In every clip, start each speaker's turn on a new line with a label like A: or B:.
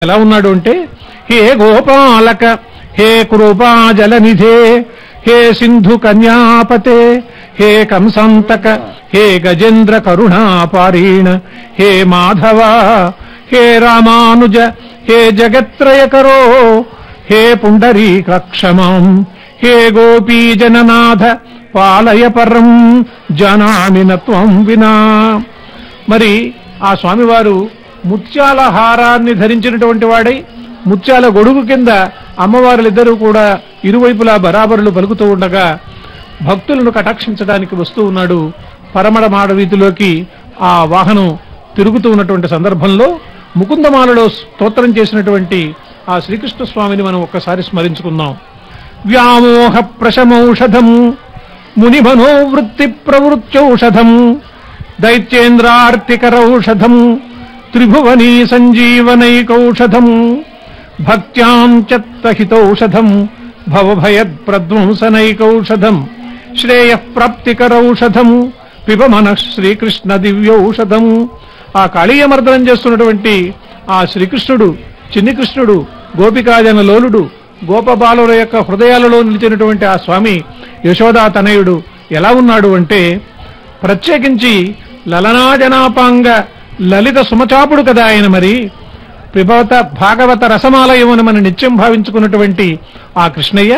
A: ఎలా ఉన్నాడు అంటే హే గోపాలక హే కృపాజలనిధే హే సింధు కన్యాపతే హే కంసంతక హే గజేంద్ర కరుణాపారీణ హే మాధవ హే రామానుజ హే జగత్రయకరో హే పుండరీకక్షమాం హే గోపీజననాథ పాలయ పరం జనామిన త్వం వినా. మరి ఆ స్వామివారు ముత్యాల హారాన్ని ధరించినటువంటి వాడై ముత్యాల గొడుగు కింద అమ్మవారులిద్దరూ కూడా ఇరువైపులా బరాబరులు పలుకుతూ ఉండగా భక్తులను కటాక్షించడానికి వస్తూ ఉన్నాడు. పరమడ మాడ వీధిలోకి ఆ వాహనం తిరుగుతూ ఉన్నటువంటి సందర్భంలో ముకుందమాలలో స్తోత్రం చేసినటువంటి ఆ శ్రీకృష్ణ స్వామిని మనం ఒక్కసారి స్మరించుకుందాం. వ్యామోహ ప్రశమౌషధం ముని మనోవృత్తి ప్రవృత్యౌషధం దైత్యేంద్రార్తికరౌషధం త్రిభువనీ సంజీవనైకౌషధం భక్త్యాం చత్తహితౌషధం భవభయత్ప్రధ్వంసనైకౌషధం శ్రేయఃప్రాప్తికరౌషధం పిబ మనః శ్రీకృష్ణ దివ్యౌషధం. ఆ కాళీయమర్దనం చేస్తున్నటువంటి ఆ శ్రీకృష్ణుడు, చిన్ని కృష్ణుడు, గోపికాజన లోలుడు, గోపబాలుల యొక్క హృదయాలలో నిలిచినటువంటి ఆ స్వామి యశోదా తనయుడు ఎలా ఉన్నాడు అంటే ప్రత్యేకించి లలనాజనాపాంగ లలిత సుమచాపుడు కదా ఆయన. మరి పిబవత భాగవత రసమాలయమును మనం నిత్యం భావించుకున్నటువంటి ఆ కృష్ణయ్య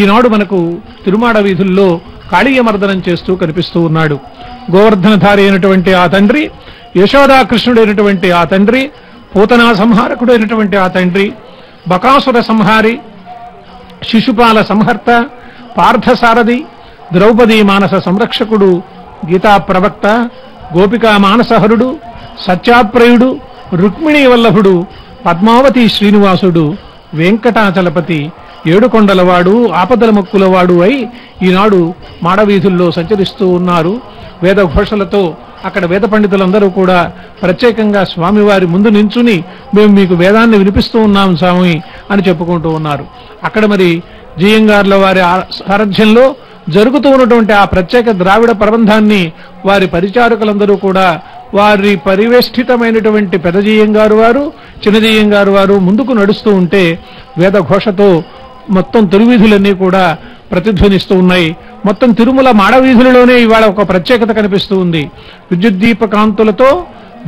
A: ఈనాడు మనకు తిరుమాడ వీధుల్లో కాళీయమర్దనం చేస్తూ కనిపిస్తూ ఉన్నాడు. గోవర్ధనధారి అయినటువంటి ఆ తండ్రి, యశోదా కృష్ణుడైనటువంటి ఆ తండ్రి, పూతనా సంహారకుడైనటువంటి ఆ తండ్రి, బకాసుర సంహారి, శిశుపాల సంహర్త, పార్థసారథి, ద్రౌపదీ మానస సంరక్షకుడు, గీతా ప్రవక్త, గోపికా మానసహరుడు, సత్యాప్రయుడు, రుక్మిణీ వల్లభుడు, పద్మావతి శ్రీనివాసుడు, వెంకటాచలపతి, ఏడుకొండలవాడు, ఆపదల మొక్కులవాడు అయి ఈనాడు మాడవీధుల్లో సంచరిస్తూ ఉన్నారు. వేద ఘోషలతో అక్కడ వేద పండితులందరూ కూడా ప్రత్యేకంగా స్వామివారి ముందు నించుని మేము మీకు వేదాన్ని వినిపిస్తూ ఉన్నాం స్వామి అని చెప్పుకుంటూ ఉన్నారు. అక్కడ మరి జియంగార్ల వారి సారథ్యంలో జరుగుతూ ఉన్నటువంటి ఆ ప్రత్యేక ద్రావిడ ప్రబంధాన్ని వారి పరిచారకులందరూ కూడా వారి పరివేష్టితమైనటువంటి పెదజీయంగారు వారు, చిన్నజీయంగారు వారు ముందుకు నడుస్తూ ఉంటే వేద ఘోషతో మొత్తం తిరువీధులన్నీ కూడా ప్రతిధ్వనిస్తూ ఉన్నాయి. మొత్తం తిరుమల మాడవీధులలోనే ఇవాళ ఒక ప్రత్యేకత కనిపిస్తూ ఉంది. విద్యుద్దీప కాంతులతో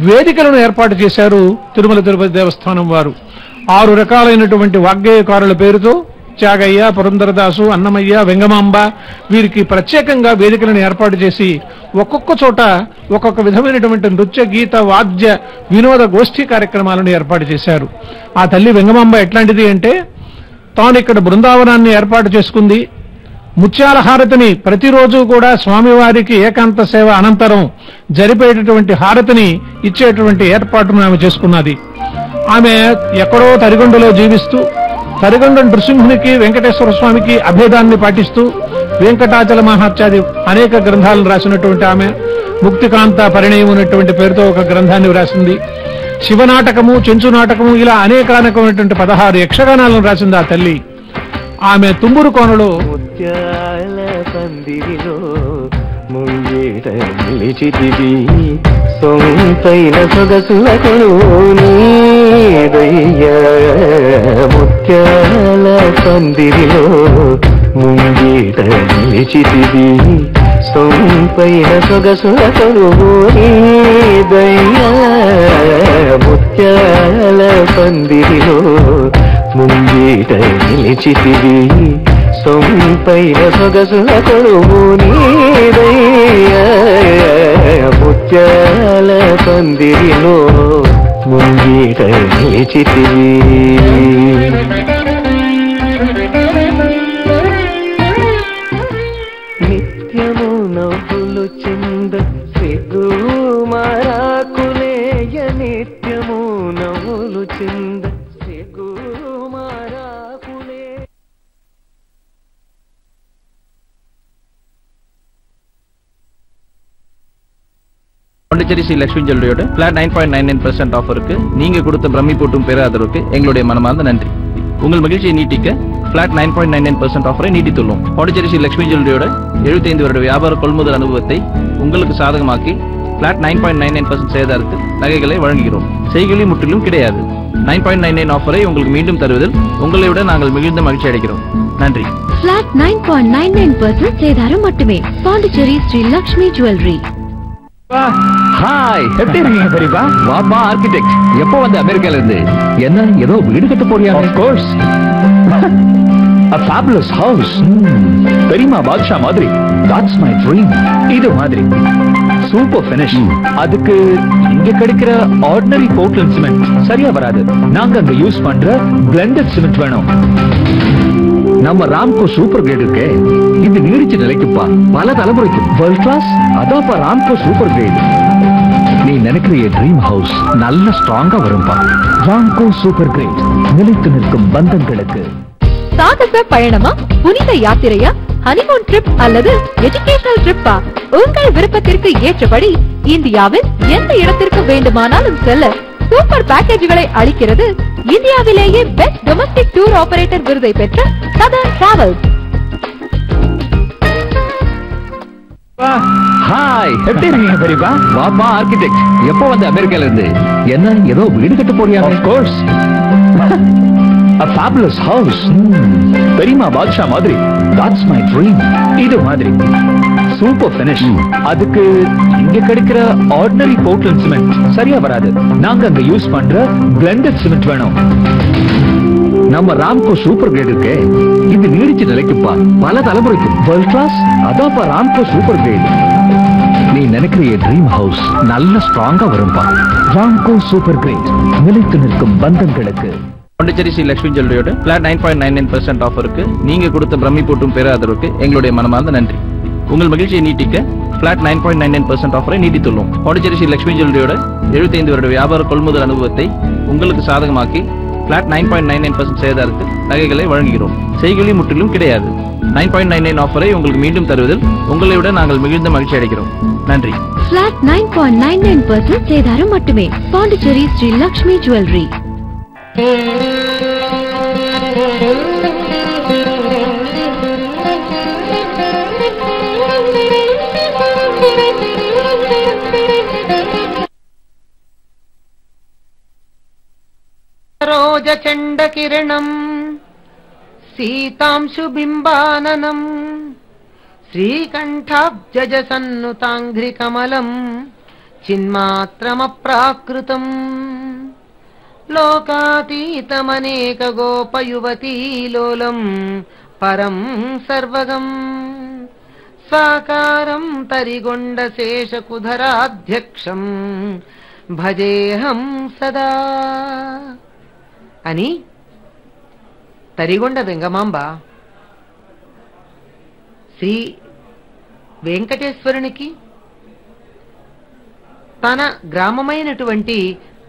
A: వేదికలను ఏర్పాటు చేశారు తిరుమల తిరుపతి దేవస్థానం వారు. 6 రకాలైనటువంటి వాగ్గేయకారుల పేరుతో త్యాగయ్య, పురందరదాసు, అన్నమయ్య, వెంగమాంబ వీరికి ప్రత్యేకంగా వేదికలను ఏర్పాటు చేసి ఒక్కొక్క చోట ఒక్కొక్క విధమైనటువంటి నృత్య, గీత, వాద్య, వినోద గోష్ఠీ కార్యక్రమాలను ఏర్పాటు చేశారు. ఆ తల్లి వెంగమాంబ ఎట్లాంటిది అంటే తాను ఇక్కడ బృందావనాన్ని ఏర్పాటు చేసుకుంది. ముత్యాల హారతిని ప్రతిరోజు కూడా స్వామివారికి ఏకాంత సేవ అనంతరం జరిపేటటువంటి హారతిని ఇచ్చేటువంటి ఏర్పాటును ఆమె చేసుకున్నది. ఆమె ఎక్కడో తరిగొండలో జీవిస్తూ తరిగొండ నృసింహునికి, వెంకటేశ్వర స్వామికి అభేదాన్ని పాటిస్తూ వెంకటాచల మహాత్యాది అనేక గ్రంథాలను రాసినటువంటి ఆమె ముక్తికాంత పరిణయం అనేటువంటి పేరుతో ఒక గ్రంథాన్ని రాసింది. శివనాటకము, చెంచు నాటకము ఇలా అనేకానేకమైనటువంటి 16 యక్షగానాలను రాసింది ఆ తల్లి. ఆమె తుంబురు కోనలో
B: ముత్యాల పందిరిలో ముంగేట నిలిచితివి సొంతైన సొగసులకు నీదయ్యా. ముత్యాల పందిరిలో ముంగేట నిలిచితివి సొంతైన సొగసులకు నీదయ్యా. ముత్యాల పందిరిలో ముంగేట నిలిచితివి సొంపైన సొగసుల కొలువు నీదయ్యా. ముత్యాల పందిరిలో ముంగేట నిలిచితివి. నిత్యము నవ్వులు చింద సిగ్గు మారాకులేయ. నిత్యము నవ్వులు చింద సిగ్గు మారాకులే.
C: பாண்டிச்சேரி ஸ்ரீ லட்சுமி ஜுவல்லரியோட பிளாட் 9.99% ஆஃபருக்கு நீங்க கொடுத்த பிரம்மி போட்டும் பேராதரவுக்கு எங்களுடைய மனமார்ந்த நன்றி. உங்கள் மகிழ்ச்சியை நீட்டிக்க பிளாட் 9.99% ஆஃபரை நீட்டித்துள்ளோம். பாண்டிச்சேரி ஸ்ரீ லட்சுமி ஜுவல்லரியோட 75 வருட வியாபார கொள்முதல் அனுபவத்தை உங்களுக்கு சாதகமாக்கி பிளாட் 9.99% சேதாரத்தில் நகைகளை வழங்குகிறோம். செய்கூலி முற்றிலும் கிடையாது. 9.99 ஆஃபரை உங்களுக்கு மீண்டும் தருவதில் உங்களை விட நாங்கள் மிகுந்த மகிழ்ச்சி அடைகிறோம். நன்றி.
D: Flat 9.99% சேதாரம் மட்டுமே. பாண்டிச்சேரி ஸ்ரீ லக்ஷ்மி ஜுவல்லரி.
E: ஹாய், எப்படி இருக்கீங்க பெரியப்பா? வாப்பா ஆர்கிடெக்ட். எப்போ வந்து அமெரிக்கால இருந்து? என்ன ஏதோ வீடு கட்ட போறியா? Of course. A fabulous house. பெரியமா பாட்ஷா மாதிரி. That's my dream. இது மாதிரி. Super finish. அதுக்கு இங்க கிடைக்கிற ஆர்டினரி போர்ட்லண்ட் சிமெண்ட் சரியா வராது. நாங்க அங்க யூஸ் பண்ற பிளெண்டட் சிமெண்ட் வேணும். நம்ம ராம்கோ சூப்பர் கிரேட் இருக்கே, இது நீடிச்சு நிலைக்குப்பா, பல தலைமுறைக்கு. World class. அதான்ப்பா ராம்கோ சூப்பர் கிரேட். நீ நினைக்கிற ட்ரீம் ஹவுஸ் நல்ல ஸ்ட்ராங்கா வரும்பா. ராம்கோ சூப்பர் கிரேட், நிலைத்து நிற்கும் பந்தங்களுக்கு.
D: சாகச பயணமா, புனித யாத்திரையா, ஹனிமூன் ட்ரிப் அல்லது எஜுகேஷனல் ட்ரிப்பா? உங்கள் விருப்பத்திற்கு ஏற்றபடி இந்தியாவில் எந்த இடத்திற்கு வேண்டுமானாலும் செல்ல சூப்பர் பேக்கேஜ்களை அளிக்கிறது இந்தியாவிலேயே பெஸ்ட் டொமஸ்டிக் டூர் ஆபரேட்டர் விருதை பெற்ற சதர்ன் டிராவல்ஸ்.
E: ஹாய், எப்படி இருக்கீங்க பெரியப்பா? வாப்பா ஆர்கிடெக்ட். எப்போ வந்து அமெரிக்கால இருந்து? என்ன ஏதோ வீடு கட்ட போறியா? Of course. A fabulous house. பெரியமா பாட்ஷா மாதிரி. That's my dream. இது மாதிரி. Super finish. அதுக்கு இங்க கிடைக்கிற ஆர்டினரி போர்ட்லண்ட் சிமெண்ட் சரியா வராது. நாங்க அங்க யூஸ் பண்ற பிளெண்டட் சிமெண்ட் வேணும். நம்ம ராம்கோ சூப்பர் கிரேட் இருக்கே, இது நீடிச்சு நிலைக்குப்பா, பல தலைமுறைக்கு. World class. அதான்ப்பா ராம்கோ சூப்பர் கிரேட். நீ நினைக்கிற ட்ரீம் ஹவுஸ் நல்ல ஸ்ட்ராங்கா வரும்பா. ராம்கோ சூப்பர் கிரேட், நிலைத்து நிற்கும் பந்தங்களுக்கு.
C: பாண்டிச்சேரி ஸ்ரீ லக்ஷ்மி ஜுவல்லரியோட பிளாட் 9.99% ஆஃபருக்கு நீங்க கொடுத்த பிரம்மி போட்டும் பேராதரவுக்கு எங்களுடைய மனமார்ந்த நன்றி. உங்கள் மகிழ்ச்சியை நீட்டிக்க பிளாட் 9.99% ஆஃபரை நீட்டித்துள்ளோம். பாண்டிச்சேரி ஸ்ரீ லக்ஷ்மி ஜுவல்லரியோட 75 வருட வியாபார கொள்முதல் அனுபவத்தை உங்களுக்கு சாதகமாக்கி பிளாட் 9.99% சேதாரத்தில் நகைகளை வழங்குகிறோம். செய்கூலி முற்றிலும் கிடையாது. 9.99 ஆஃபரை உங்களுக்கு மீண்டும் தருவதில் உங்களை விட நாங்கள் மிகுந்த மகிழ்ச்சி அடைகிறோம். நன்றி.
D: Flat 9.99% சேதாரம் மட்டுமே. பாண்டிச்சேரி ஸ்ரீ லக்ஷ்மி ஜுவல்லரி.
B: रोजचण्ड किरणम् सीतांशु बिम्बाननम् श्रीकण्ठाब्जज सन्नुताङ्घ्रिकमलम् चिन्मात्रमप्राकृतम् लोकातीतमनेक गोपयुवती लोलम् परम् सर्वगम् साकारम् तरिगोण्ड शेषकुधराध्यक्षम् भजेऽहम् सदा అని తరిగొండ వెంగమాంబ శ్రీ వెంకటేశ్వరునికి తన గ్రామమైనటువంటి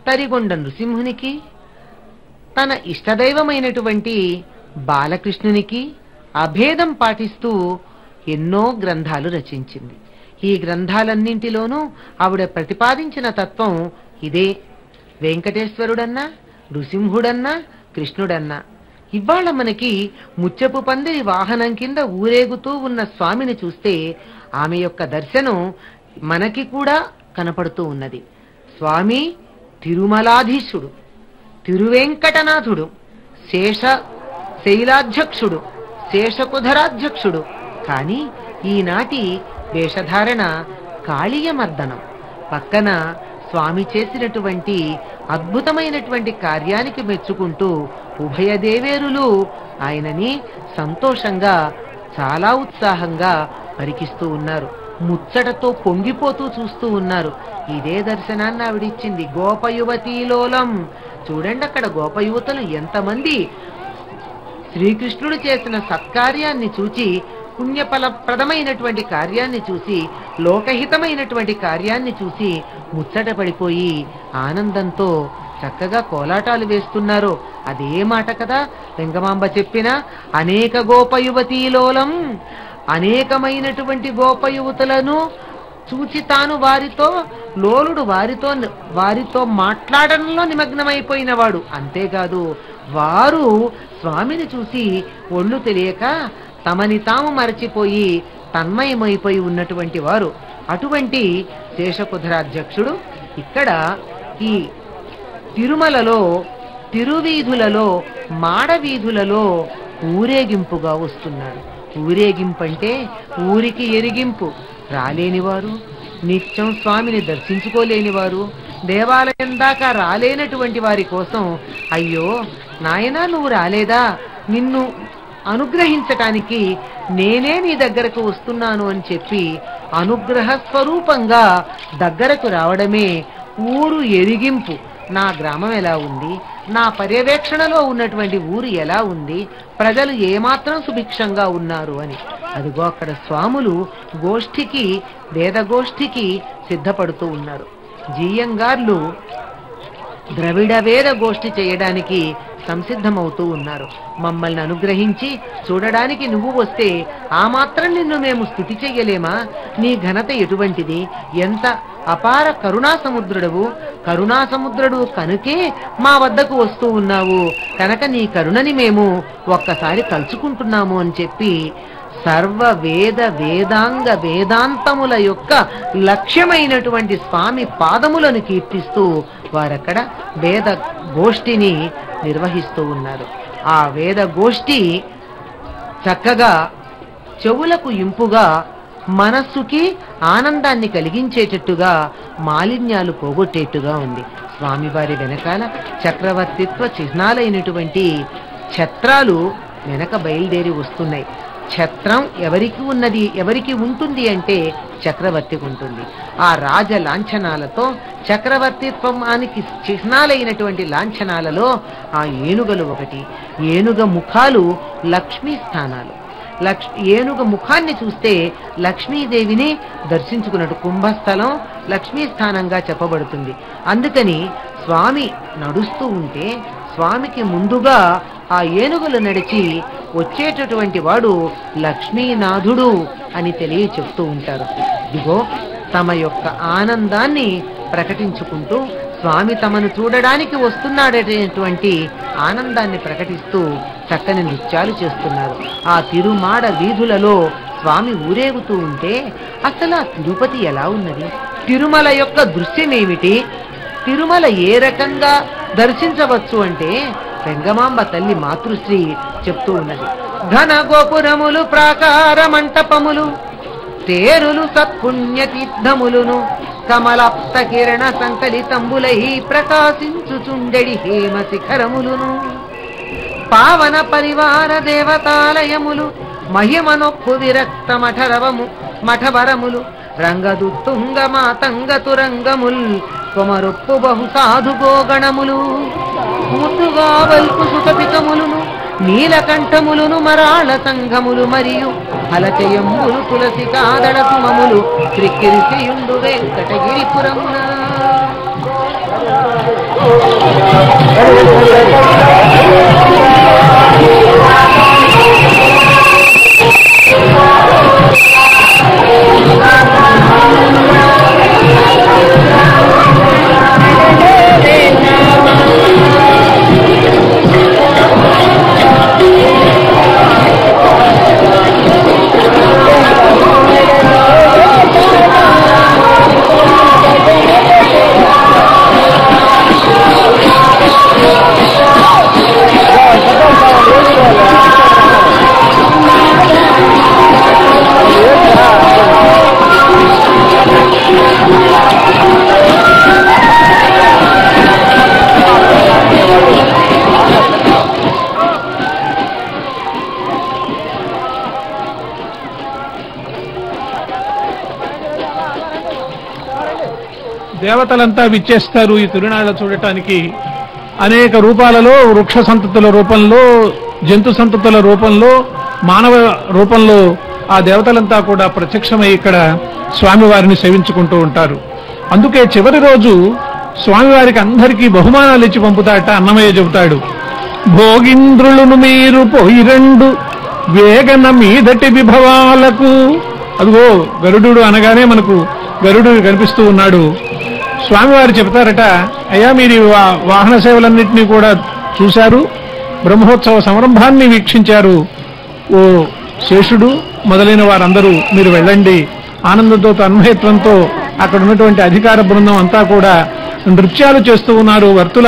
B: తరిగొండ నృసింహునికి తన ఇష్టదైవమైనటువంటి బాలకృష్ణునికి అభేదం పాటిస్తూ ఎన్నో గ్రంథాలు రచించింది. ఈ గ్రంథాలన్నింటిలోనూ ఆవిడ ప్రతిపాదించిన తత్వం ఇదే. వెంకటేశ్వరుడన్నా, నృసింహుడన్నా, కృష్ణుడన్నా ఇవాళ మనకి ముచ్చపు పందిరి వాహనం కింద ఊరేగుతూ ఉన్న స్వామిని చూస్తే ఆమె యొక్క దర్శనం మనకి కూడా కనపడుతూ ఉన్నది. స్వామి తిరుమలాధీశుడు, తిరువెంకటనాథుడు, శైలాధ్యక్షుడు, శేషకుధరాధ్యక్షుడు. కానీ ఈనాటి వేషధారణ కాళీయమర్దనం. పక్కన స్వామి చేసినటువంటి అద్భుతమైనటువంటి కార్యానికి మెచ్చుకుంటూ ఉభయ దేవేరులు ఆయనని సంతోషంగా చాలా ఉత్సాహంగా పరికిస్తూ ఉన్నారు. ముచ్చటతో పొంగిపోతూ చూస్తూ ఉన్నారు. ఇదే దర్శనాన్ని ఆవిడిచ్చింది. గోపయువతీలోలం. చూడండి అక్కడ గోపయువతలు ఎంతమంది శ్రీకృష్ణుడు చేసిన సత్కార్యాన్ని చూచి, పుణ్యఫలప్రదమైనటువంటి కార్యాన్ని చూసి, లోకహితమైనటువంటి కార్యాన్ని చూసి ముచ్చట పడిపోయి ఆనందంతో చక్కగా కోలాటాలు వేస్తున్నారు. అదే మాట కదా వెంగమాంబ చెప్పిన అనేక గోపయువతీలోలం. అనేకమైనటువంటి గోపయువతులను చూచి తాను వారితో లోలుడు, వారితో మాట్లాడడంలో నిమగ్నమైపోయినవాడు. అంతేకాదు వారు స్వామిని చూసి ఒళ్ళు తెలియక తమని తాము మరచిపోయి తన్మయమైపోయి ఉన్నటువంటి వారు. అటువంటి శేషకుధరాధ్యక్షుడు ఇక్కడ ఈ తిరుమలలో తిరువీధులలో మాడవీధులలో ఊరేగింపుగా వస్తున్నాడు. ఊరేగింపంటే ఊరికి ఎరిగింపు. రాలేనివారు, నిత్యం స్వామిని దర్శించుకోలేనివారు, దేవాలయం దాకా రాలేనటువంటి వారి కోసం, అయ్యో నాయనా నువ్వు రాలేదా, నిన్ను అనుగ్రహించటానికి నేనే నీ దగ్గరకు వస్తున్నాను అని చెప్పి అనుగ్రహ స్వరూపంగా దగ్గరకు రావడమే ఊరు ఎరిగింపు. నా గ్రామం ఎలా ఉంది, నా పర్యవేక్షణలో ఉన్నటువంటి ఊరు ఎలా ఉంది, ప్రజలు ఏమాత్రం సుభిక్షంగా ఉన్నారు అని. అదిగో అక్కడ స్వాములు గోష్ఠికి, వేదగోష్ఠికి సిద్ధపడుతూ ఉన్నారు. జీయంగార్లు ద్రవిడ వేద గోష్ఠి చేయడానికి సంసిద్ధమవుతూ ఉన్నారు. మమ్మల్ని అనుగ్రహించి చూడడానికి నువ్వు వస్తే ఆ మాత్రం నిన్ను మేము స్తుతి చెయ్యలేమా? నీ ఘనత ఎటువంటిది, ఎంత అపార కరుణా సముద్రుడవు, కరుణా సముద్రుడు కనుకే మా వద్దకు వస్తూ ఉన్నావు, కనుక నీ కరుణని మేము ఒక్కసారి తలుచుకుంటున్నాము అని చెప్పి సర్వ వేద వేదాంగ వేదాంతముల యొక్క లక్ష్యమైనటువంటి స్వామి పాదములను కీర్తిస్తూ వారక్కడ వేద గోష్ఠిని నిర్వహిస్తూ ఉన్నారు. ఆ వేద గోష్ఠి చక్కగా చెవులకు ఇంపుగా, మనస్సుకి ఆనందాన్ని కలిగించేటట్టుగా, మాలిన్యాలు పోగొట్టేట్టుగా ఉంది. స్వామివారి వెనకాల చక్రవర్తిత్వ చిహ్నాలైనటువంటి ఛత్రాలు వెనక బయలుదేరి వస్తున్నాయి. ఛత్రం ఎవరికి ఉన్నది, ఎవరికి ఉంటుంది అంటే చక్రవర్తికి ఉంటుంది. ఆ రాజ లాంఛనాలతో చక్రవర్తిత్వానికి చిహ్నాలైనటువంటి లాంఛనాలలో ఆ ఏనుగలు ఒకటి. ఏనుగ ముఖాలు లక్ష్మీ స్థానాలు. ఏనుగ ముఖాన్ని చూస్తే లక్ష్మీదేవిని దర్శించుకున్నట్టు. కుంభస్థలం లక్ష్మీ స్థానంగా చెప్పబడుతుంది. అందుకని స్వామి నడుస్తూ ఉంటే స్వామికి ముందుగా ఆ ఏనుగులు నడిచి వచ్చేటటువంటి వాడు లక్ష్మీనాథుడు అని తెలియ చెప్తూ ఉంటారు. ఇదిగో తమ యొక్క ఆనందాన్ని ప్రకటించుకుంటూ స్వామి తమను చూడడానికి వస్తున్నాడనేటువంటి ఆనందాన్ని ప్రకటిస్తూ చక్కని నృత్యాలు చేస్తున్నారు. ఆ తిరుమాడ వీధులలో స్వామి ఊరేగుతూ ఉంటే అసలు ఆ తిరుపతి ఎలా ఉన్నది, తిరుమల యొక్క దృశ్యమేమిటి, తిరుమల ఏ రకంగా దర్శించవచ్చు అంటే వెంగమాంబ తల్లి మాతృశ్రీ చెప్తూ ఉన్నది. ఘన గోపురములు, ప్రాకార మంటపములు, తేరులు, సత్పుణ్య తీర్థములును, కమలాప్త కిరణ సంకలితంబులై ప్రకాశించుచుండెడి హేమ శిఖరములును, పావన పరివార దేవతాలయములు, మహిమనొప్పు విరక్త మఠవరములు, రంగదుత్తుంగ మాతంగ తురంగముల్, కొమరొప్పు బహు సాధుగోగణములు, ముద్దుగా వల్పు సుఖపికములును, నీలకంఠములును, మరాళ సంఘములు, మరియు ఫలచయంబులు, తులసి కాదడ సుమములు, త్రిక్కిరిసియుండు వెంకటగిరిపురమున.
A: దేవతలంతా విచ్చేస్తారు ఈ తిరునాళ్ళ చూడటానికి. అనేక రూపాలలో, వృక్ష సంతతుల రూపంలో, జంతు సంతతుల రూపంలో, మానవ రూపంలో ఆ దేవతలంతా కూడా ప్రత్యక్షమై ఇక్కడ స్వామివారిని సేవించుకుంటూ ఉంటారు. అందుకే చివరి రోజు స్వామివారికి అందరికీ బహుమానాలు ఇచ్చి పంపుతాట. అన్నమయ్య చెబుతాడు, భోగింద్రులను మీరు పోయిరండు వేగన మీదటి విభవాలకు. అదిగో గరుడు అనగానే మనకు గరుడు కనిపిస్తూ ఉన్నాడు. స్వామివారు చెప్తారట, అయ్యా మీరు వాహన సేవలన్నింటినీ కూడా చూశారు, బ్రహ్మోత్సవ సంరంభాన్ని వీక్షించారు. ఓ శేషుడు మొదలైన వారందరూ మీరు వెళ్ళండి. ఆనందంతో, తన్మయత్వంతో అక్కడ ఉన్నటువంటి అధికార బృందం అంతా కూడా నృత్యాలు చేస్తూ ఉన్నారు. వర్తుల